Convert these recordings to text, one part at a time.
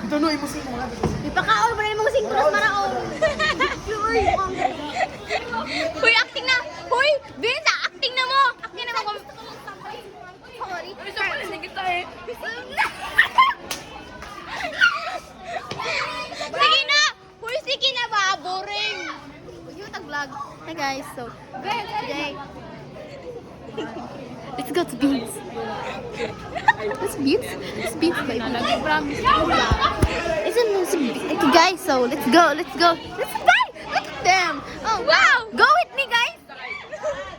Tunoy mo sing mga. Ipakaon mo na yung mga singkros maraon. Huy, acting na! Huy! Binta, acting na mo! Acting na mo! Sorry. Sige na! Huy, sige na ba? Boring! Yung tag-vlog. Hi guys, so today let's go to Beans. Let's Beans? Let's Beans, baby. Isn't this okay, guys? So let's go. Let's go. Let's buy. Look at them. Oh wow! Go with me, guys.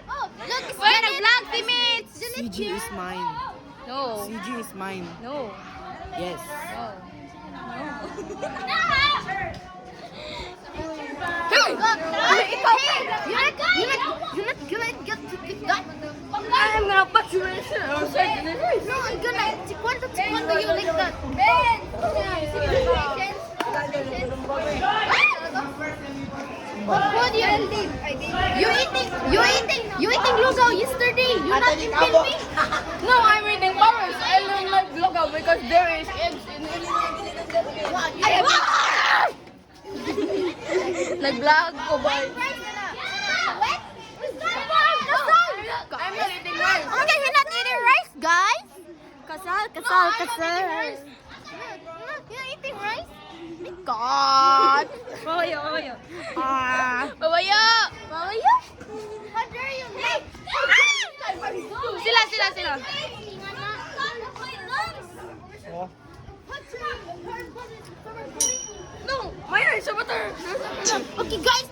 Oh look, it's vlog, teammates. CG is mine. No. CG is mine. No. Yes. Hey! You're not gonna get to pick that. I'm gonna put you in a second. No, I'm gonna taekwondo you like that. What do you eating logo yesterday? You not eating me? No, I'm eating powers. I don't like logo because there is eggs in it. Nag-vlog ko ba? I'm not eating rice. Oh my god, you're not eating rice, guys? Kasal. You're not eating rice? Oh my god. Pawayo. Babayo! How dare you? Hey! Sila. Oh. No, my eyes are butter. Okay guys,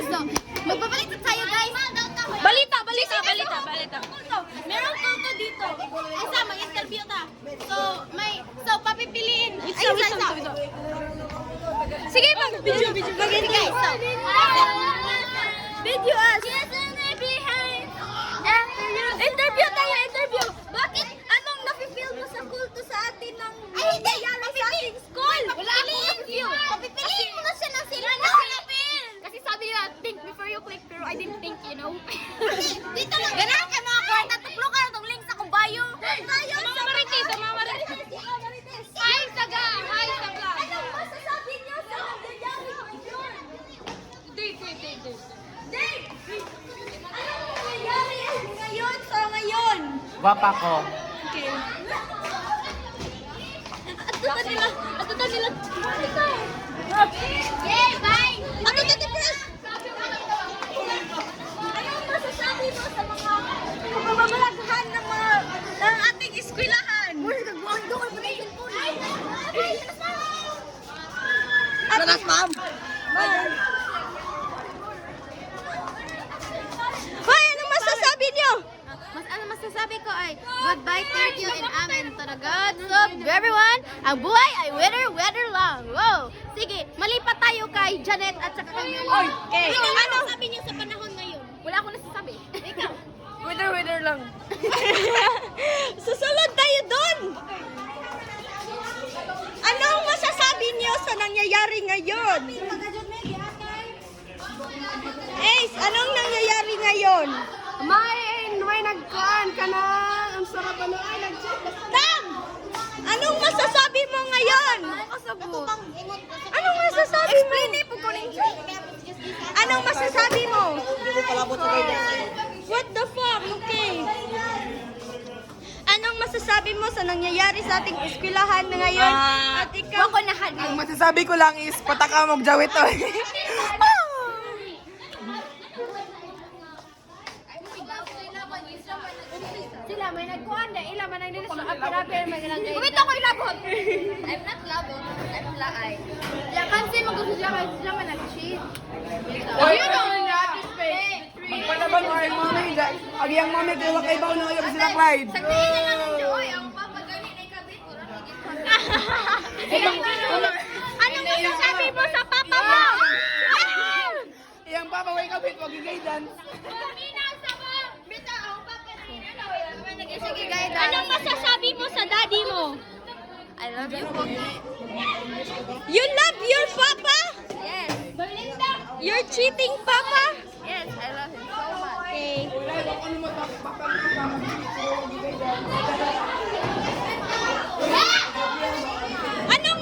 so magbabalik na tayo guys. Balita. Meron ko dito. Isa, mag-interview ta. So papipiliin. Isa. Sige, video. Okay guys, so video us. Interview tayo. Bakit? Anong nafe-feel mo sa kulto sa atin ng nangyayari sa ating school? Wala akong interview. Papipiliin mo na siya ng sila. Kasi sabi nila, think before you click, pero I didn't think, you know. Dito lang. Ganahan kayo mga kwarta. Tuklo ka itong link sa kubayo. Mga marites. Hi, saga. Anong masasabi niyo sa nangyayari ngayon? Date. Dave! Anong nangyayari ngayon sa ngayon? Wapa ko. Okay. Atutan nila. Yay, bye! Atutan ni Pres! Anong masasabi mo sa mga kababalaghan ng ating eskwelahan? Uy, nagbuang doon ka pa na yung phone. Lakas, ma'am. Hoy, anong masasabi niyo? Ano masasabi ko ay goodbye, thank you, and amen to the gods of everyone. Ang buhay ay weather lang. Wow! Sige, malipat tayo kay Janet at saka kay Mary. Okay. Ano sabi niyo sa panahon ngayon? Wala akong nasasabi. Ikaw. Weather lang. Susunod tayo doon! Anong masasabi niyo sa nangyayari ngayon? Ace, anong nangyayari ngayon? May nagkaan ka na. Ang sarap ano ay nag-check. Tam! Anong masasabi mo ngayon? Anong masasabi mo? Anong masasabi mo? Hindi ko palabot sa kayo. What the fuck? Okay. Anong masasabi mo sa nangyayari sa ating eskwelahan na ngayon? At ikaw? Ang masasabi ko lang is pataka mong jawit to. Sila may nagkuhan na. Ila man ang nilis sa apirapi. May nilagay. Kumita ko ilabot! I'm not labot. I'm laay. Yeah, kasi mag-gusto siya kasi sila man nag-cheat. Ayun o! Palaban mo ay mami. Agi ang mami kayo kay baw na kayo sila Clyde. Sa tingin na lang ang Joy. Ang papagaling ay kabit. Anong masasabi mo sa papa mo? Iyang papa way kabit wag gigay dance. Anong masasabi mo sa daddy mo? I love you, Pogi. You love your papa? Yes. You're cheating papa? Yes, I love him so much. Okay. Anong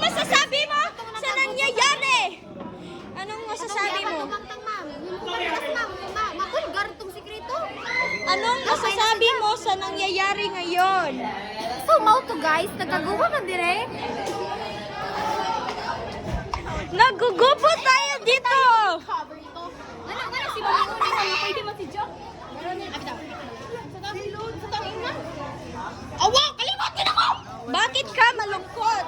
ko mauto guys, nagkagubo na dire. Nagugupo tayo dito. Ano si Mami Uni na pwede mo si Jo? Awa, kalimutin ako! Bakit ka malungkot?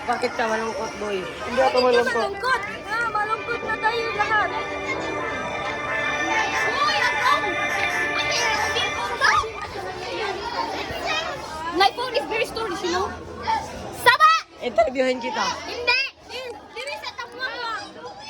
Bakit ka malungkot, boy? Hindi ako Bakit ka malungkot. malungkot? Malungkot na tayo lahat. My phone is very storage, you know? Saba! Interviewin kita.